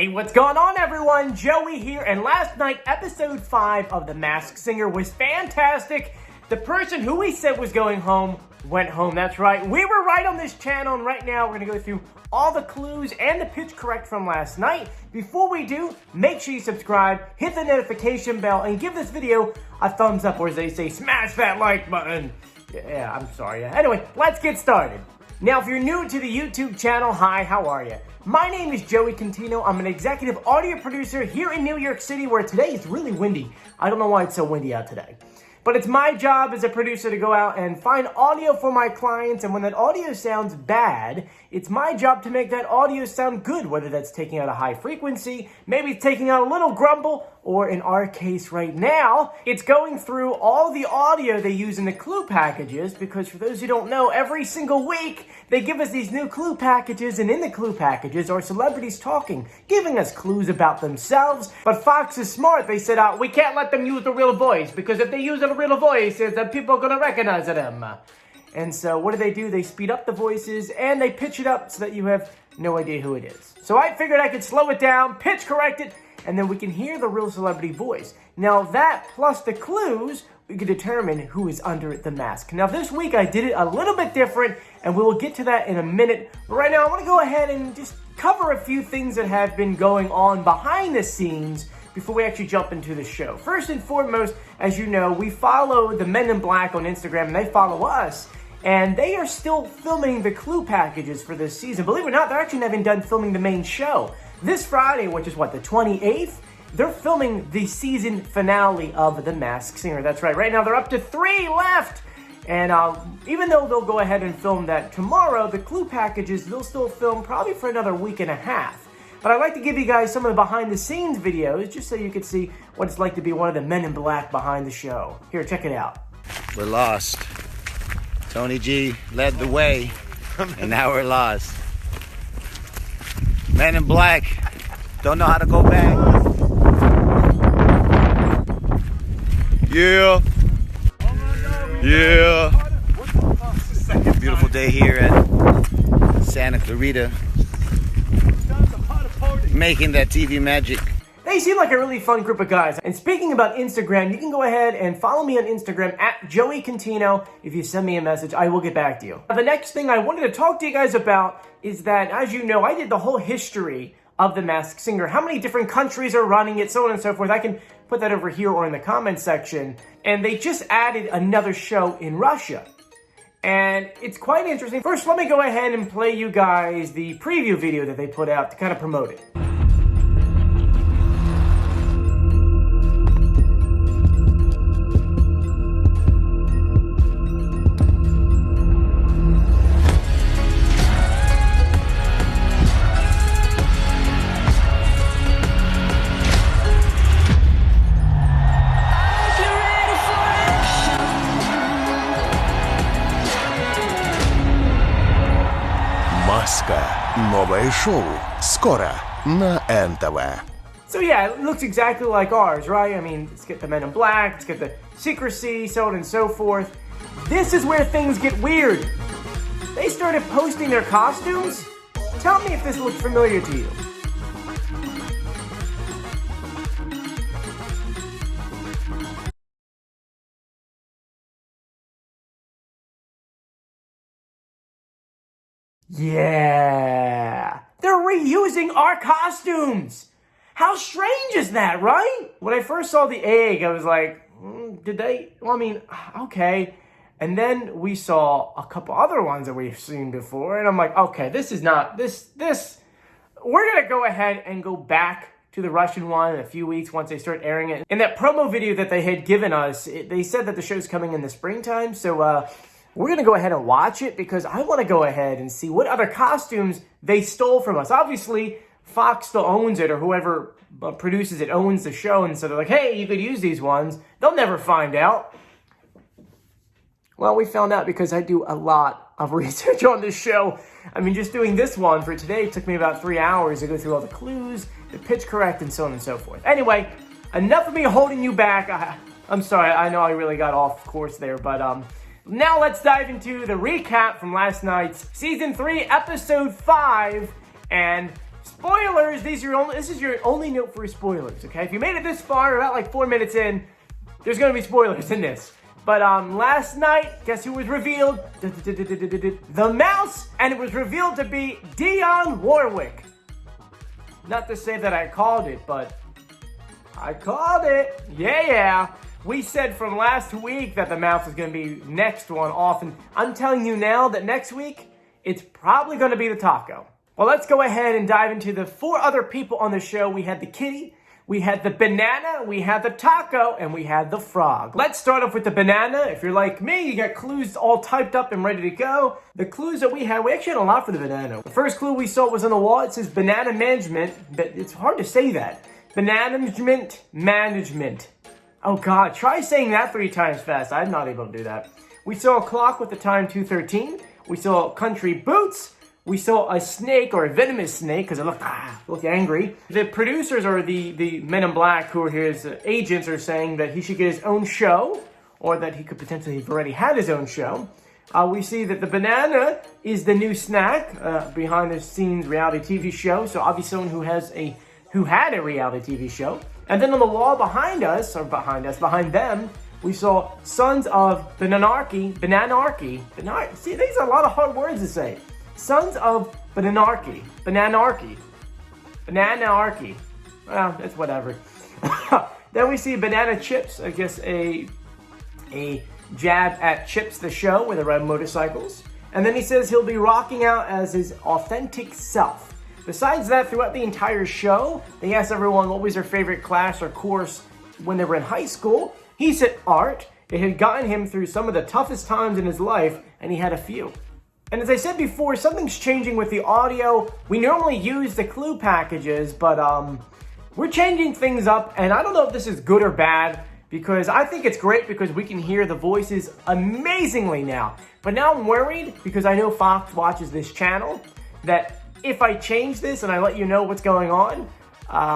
Hey, what's going on, everyone? Joey here, and last night, episode 5 of The Masked Singer was fantastic. The person who we said was going home went home. That's right. We were right on this channel, and right now we're going to go through all the clues and the pitch correct from last night. Before we do, make sure you subscribe, hit the notification bell, and give this video a thumbs up, or as they say, smash that like button. Yeah, I'm sorry. Anyway, let's get started. Now, if you're new to the YouTube channel, hi, how are you? My name is Joey Contino. I'm an executive audio producer here in New York City, where today is really windy. I don't know why it's so windy out today. But it's my job as a producer to go out and find audio for my clients, and when that audio sounds bad, it's my job to make that audio sound good, whether that's taking out a high frequency, maybe taking out a little grumble, or in our case right now, it's going through all the audio they use in the clue packages, because for those who don't know, every single week, they give us these new clue packages, and in the clue packages are celebrities talking, giving us clues about themselves. But Fox is smart. They said, we can't let them use the real voice, because if they use the real voice, then people are going to recognize them. And so what do? They speed up the voices, and they pitch it up so that you have no idea who it is. So I figured I could slow it down, pitch correct it, and then we can hear the real celebrity voice. Now that, plus the clues, we can determine who is under the mask. Now this week I did it a little bit different, and we will get to that in a minute. But right now I want to go ahead and just cover a few things that have been going on behind the scenes before we actually jump into the show. First and foremost, as you know, we follow the Men in Black on Instagram, and they follow us. And they are still filming the clue packages for this season. Believe it or not, they're actually not even done filming the main show. This Friday, which is what, the 28th? They're filming the season finale of The Masked Singer. That's right. Right now, they're up to 3 left. And even though they'll go ahead and film that tomorrow, the clue packages, they'll still film probably for another week and a half. But I'd like to give you guys some of the behind-the-scenes videos, just so you can see what it's like to be one of the Men in Black behind the show. Here, check it out. We're lost. Tony G led the way, and now we're lost. Men in Black don't know how to go back. Yeah. Yeah. Beautiful day here at Santa Clarita. Making that TV magic. They seem like a really fun group of guys. And speaking about Instagram, you can go ahead and follow me on Instagram at Joey Contino. If you send me a message, I will get back to you. The next thing I wanted to talk to you guys about is that, as you know, I did the whole history of The Masked Singer. How many different countries are running it, so on and so forth. I can put that over here or in the comments section. And they just added another show in Russia. And it's quite interesting. First, let me go ahead and play you guys the preview video that they put out to kind of promote it. Маска. Новое шоу. Скоро на НТВ. So yeah, it looks exactly like ours, right? I mean, let's get the Men in Black, let's get the secrecy, so on and so forth. This is where things get weird. They started posting their costumes. Tell me if this looks familiar to you. Yeah, they're reusing our costumes. How strange is that, right? When I first saw the egg, I was like, did they? Well, I mean, okay. And then we saw a couple other ones that we've seen before, and I'm like, okay, this is not, we're gonna go ahead and go back to the Russian one in a few weeks once they start airing it. In that promo video that they had given us, they said that the show's coming in the springtime, so we're going to go ahead and watch it because I want to go ahead and see what other costumes they stole from us. Obviously, Fox still owns it, or whoever produces it owns the show, and so they're like, hey, you could use these ones. They'll never find out. Well, we found out because I do a lot of research on this show. I mean, just doing this one for today took me about 3 hours to go through all the clues, the pitch correct, and so on and so forth. Anyway, enough of me holding you back. I'm sorry, I know I really got off course there, but now let's dive into the recap from last night's Season 3, Episode 5, and Spoilers, this is your only note for spoilers, okay? If you made it this far, about like 4 minutes in, there's gonna be spoilers in this. But last night, guess who was revealed? The Mouse, and it was revealed to be Dionne Warwick. Not to say that I called it, but I called it. Yeah. We said from last week that the Mouse was going to be next one off, and I'm telling you now that next week, it's probably going to be the Taco. Well, let's go ahead and dive into the 4 other people on the show. We had the Kitty, we had the Banana, we had the Taco, and we had the Frog. Let's start off with the Banana. If you're like me, you got clues all typed up and ready to go. The clues that we actually had a lot for the Banana. The first clue we saw was on the wall. It says Banana Management, but it's hard to say that. Banana Management. Oh God, try saying that 3 times fast. I'm not able to do that. We saw a clock with the time 2:13. We saw country boots. We saw a snake, or a venomous snake, because it looked angry. The producers, or the men in black who are his agents, are saying that he should get his own show, or that he could potentially have already had his own show. We see that the Banana is the new snack, behind the scenes reality TV show. So obviously someone who had a reality TV show. And then on the wall behind them, we saw Sons of Bananarchy. See, these are a lot of hard words to say. Sons of Bananarchy. Well, it's whatever. Then we see Banana Chips, I guess a jab at Chips the show, where they ride motorcycles. And then he says he'll be rocking out as his authentic self. Besides that, throughout the entire show, they asked everyone what was their favorite class or course when they were in high school. He said art. It had gotten him through some of the toughest times in his life, and he had a few. And as I said before, something's changing with the audio. We normally use the clue packages, but we're changing things up, and I don't know if this is good or bad, because I think it's great because we can hear the voices amazingly now. But now I'm worried, because I know Fox watches this channel, that if I change this and I let you know what's going on,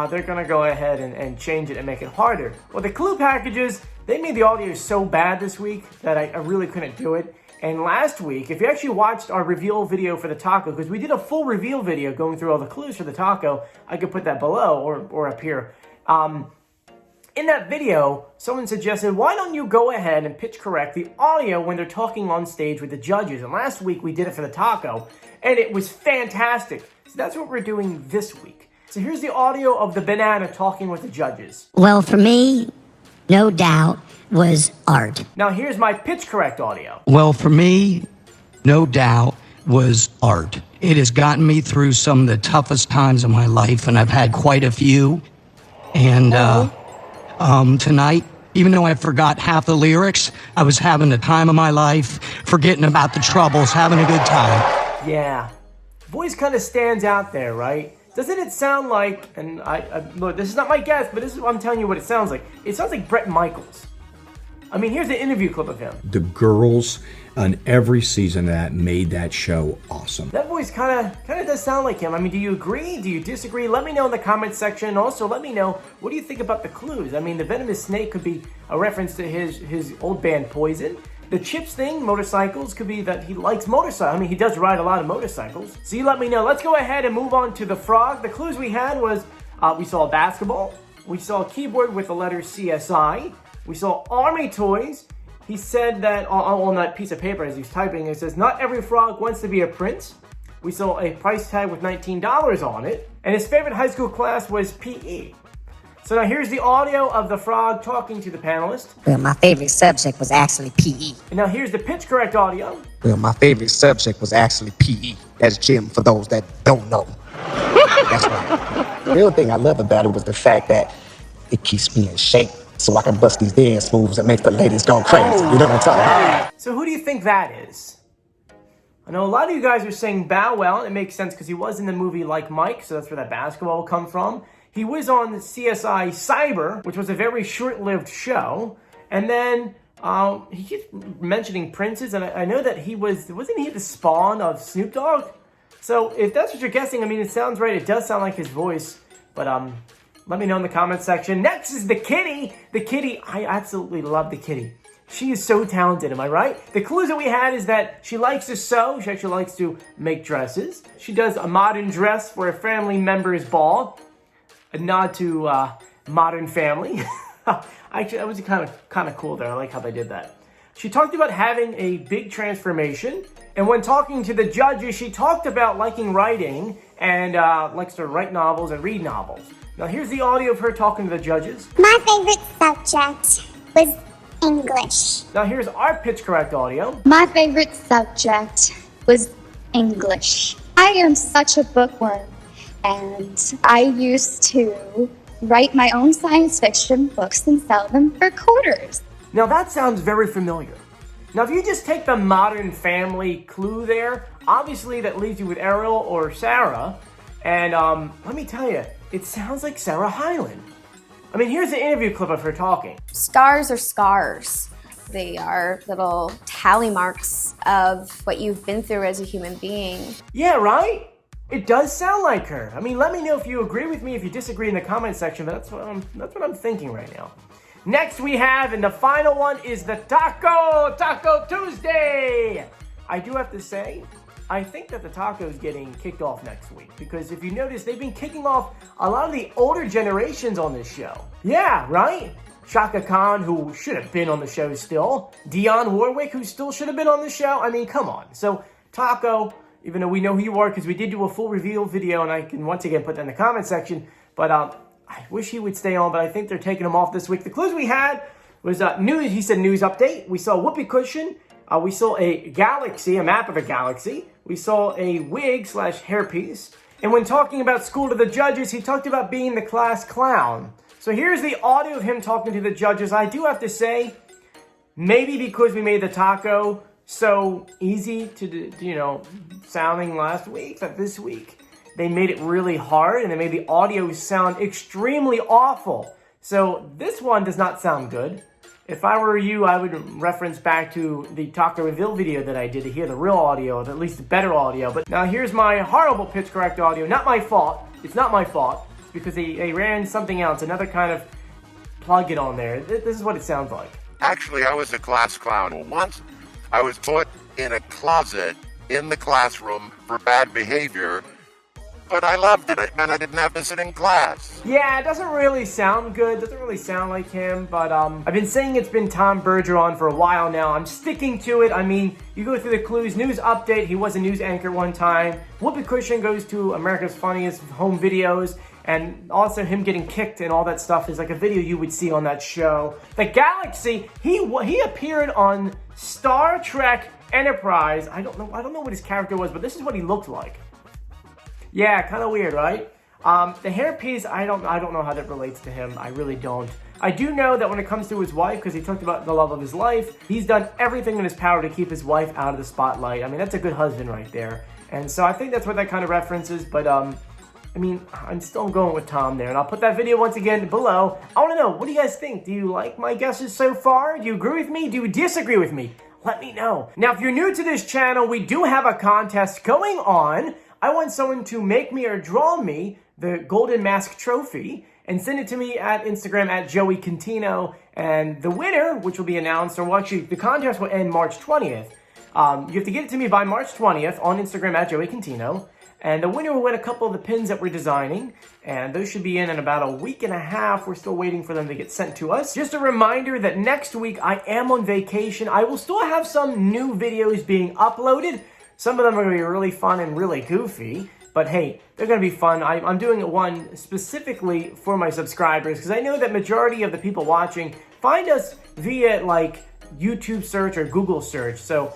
they're going to go ahead and change it and make it harder. Well, the clue packages, they made the audio so bad this week that I really couldn't do it. And last week, if you actually watched our reveal video for the taco, because we did a full reveal video going through all the clues for the taco, I could put that below or up here. In that video, someone suggested, why don't you go ahead and pitch correct the audio when they're talking on stage with the judges? And last week we did it for the taco, and it was fantastic. So that's what we're doing this week. So here's the audio of the Banana talking with the judges. Well, for me, no doubt, was art. Now here's my pitch correct audio. Well, for me, no doubt, was art. It has gotten me through some of the toughest times of my life, and I've had quite a few. And tonight, even though I forgot half the lyrics, I was having the time of my life, forgetting about the troubles, having a good time. Yeah. Voice kind of stands out there, right? Doesn't it sound like, and look, this is not my guess, but I'm telling you what it sounds like. It sounds like Bret Michaels. I mean, here's the interview clip of him. The girls on every season of that made that show awesome. That voice kind of does sound like him. I mean, do you agree? Do you disagree? Let me know in the comments section. Also, let me know, what do you think about the clues? I mean, the venomous snake could be a reference to his old band Poison. The Chips thing, motorcycles, could be that he likes motorcycles. I mean, he does ride a lot of motorcycles. So you let me know. Let's go ahead and move on to the Frog. The clues we had was, we saw a basketball. We saw a keyboard with the letter CSI. We saw army toys. He said that on that piece of paper as he's typing, it says, not every frog wants to be a prince. We saw a price tag with $19 on it. And his favorite high school class was PE. So now here's the audio of the Frog talking to the panelists. Well, my favorite subject was actually PE. And now here's the pitch correct audio. Well, my favorite subject was actually PE. That's gym for those that don't know. That's right. The real thing I love about it was the fact that it keeps me in shape, so I can bust these dance moves and make the ladies go crazy. You know what I'm talking about? So who do you think that is? I know a lot of you guys are saying Bow Wow, and it makes sense because he was in the movie Like Mike, so that's where that basketball will come from. He was on CSI Cyber, which was a very short-lived show. And then he keeps mentioning princes, and I know that wasn't he the spawn of Snoop Dogg? So if that's what you're guessing, I mean, it sounds right. It does sound like his voice, but let me know in the comments section. Next is the Kitty. The Kitty, I absolutely love the Kitty. She is so talented, am I right? The clues that we had is that she likes to sew. She actually likes to make dresses. She does a modern dress for a family member's ball. A nod to Modern Family. Actually, that was kind of cool there. I like how they did that. She talked about having a big transformation. And when talking to the judges, she talked about liking writing and likes to write novels and read novels. Now here's the audio of her talking to the judges. My favorite subject was English. Now here's our pitch correct audio. My favorite subject was English. I am such a bookworm, and I used to write my own science fiction books and sell them for quarters. Now that sounds very familiar. Now if you just take the Modern Family clue there, obviously that leaves you with Ariel or Sarah. And let me tell you, it sounds like Sarah Hyland. I mean, here's the interview clip of her talking. Scars are scars. They are little tally marks of what you've been through as a human being. Yeah, right? It does sound like her. I mean, let me know if you agree with me, if you disagree in the comment section, but that's what I'm thinking right now. Next we have, and the final one is the Taco Tuesday. I do have to say, I think that the taco is getting kicked off next week because if you notice, they've been kicking off a lot of the older generations on this show. Yeah, right? Shaka Khan, who should have been on the show still. Dionne Warwick, who still should have been on the show. I mean, come on. So, Taco, even though we know who you are because we did do a full reveal video and I can once again put that in the comment section, but I wish he would stay on, but I think they're taking him off this week. The clues we had was news. He said news update. We saw a whoopee cushion. We saw a galaxy, a map of a galaxy. We saw a wig / hairpiece. And when talking about school to the judges, he talked about being the class clown. So here's the audio of him talking to the judges. I do have to say, maybe because we made the taco so easy to, sounding last week, that this week they made it really hard and they made the audio sound extremely awful. So this one does not sound good. If I were you, I would reference back to the taco reveal video that I did to hear the real audio, or at least the better audio. But now here's my horrible pitch correct audio. Not my fault. It's not my fault. It's because they ran something else, another kind of plug-in on there. This is what it sounds like. Actually, I was a class clown. Once I was put in a closet in the classroom for bad behavior, but I loved it, and I didn't have to sit in class. Yeah, it doesn't really sound good. Doesn't really sound like him, but I've been saying it's been Tom Bergeron for a while now. I'm sticking to it. I mean, you go through the clues. News update, he was a news anchor one time. Whoopee cushion goes to America's Funniest Home Videos, and also him getting kicked and all that stuff is like a video you would see on that show. The Galaxy, he appeared on Star Trek Enterprise. I don't know what his character was, but this is what he looked like. Yeah, kind of weird, right? The hairpiece, I don't know how that relates to him. I really don't. I do know that when it comes to his wife, because he talked about the love of his life, he's done everything in his power to keep his wife out of the spotlight. I mean, that's a good husband right there. And so I think that's what that kind of references, but I mean, I'm still going with Tom there, and I'll put that video once again below. I want to know, what do you guys think? Do you like my guesses so far? Do you agree with me? Do you disagree with me? Let me know. Now, if you're new to this channel, we do have a contest going on. I want someone to make me or draw me the Golden Mask Trophy and send it to me at Instagram at Joey Contino. And the winner, which will be announced, or well, actually, the contest will end March 20th. You have to get it to me by March 20th on Instagram at Joey Contino. And the winner will win a couple of the pins that we're designing. And those should be in about a week and a half. We're still waiting for them to get sent to us. Just a reminder that next week I am on vacation. I will still have some new videos being uploaded. Some of them are going to be really fun and really goofy, but hey, they're going to be fun. I'm doing one specifically for my subscribers because I know that majority of the people watching find us via like YouTube search or Google search. So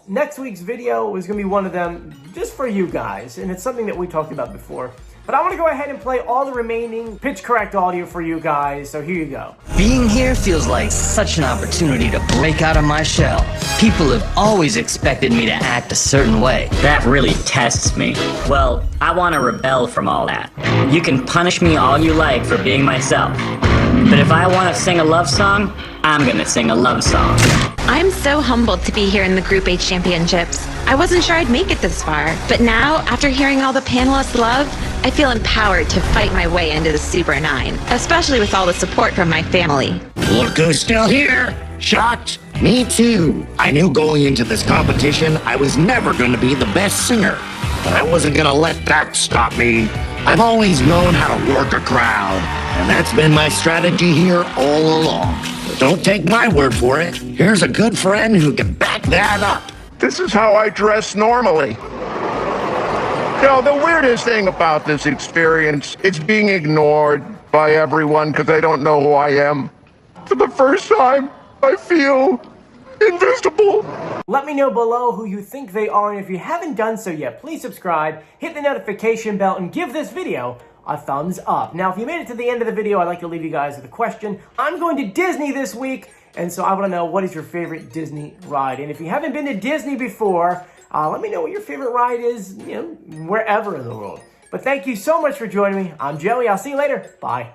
next week's video is going to be one of them just for you guys, and it's something that we talked about before. But I want to go ahead and play all the remaining pitch correct audio for you guys, so here you go. Being here feels like such an opportunity to break out of my shell. People have always expected me to act a certain way. That really tests me. Well, I want to rebel from all that. You can punish me all you like for being myself. But if I want to sing a love song, I'm gonna sing a love song. I'm so humbled to be here in the Group H Championships. I wasn't sure I'd make it this far, but now, after hearing all the panelists' love, I feel empowered to fight my way into the Super 9, especially with all the support from my family. Look who's still here! Shocked? Me too. I knew going into this competition I was never going to be the best singer. But I wasn't going to let that stop me. I've always known how to work a crowd, and that's been my strategy here all along. But don't take my word for it. Here's a good friend who can back that up. This is how I dress normally. You know, the weirdest thing about this experience is being ignored by everyone because they don't know who I am. For the first time, I feel invisible. Let me know below who you think they are, and if you haven't done so yet, please subscribe, hit the notification bell, and give this video a thumbs up. Now, if you made it to the end of the video, I'd like to leave you guys with a question. I'm going to Disney this week, and so I want to know, what is your favorite Disney ride? And if you haven't been to Disney before, let me know what your favorite ride is, wherever in the world. But thank you so much for joining me. I'm Joey. I'll see you later. Bye.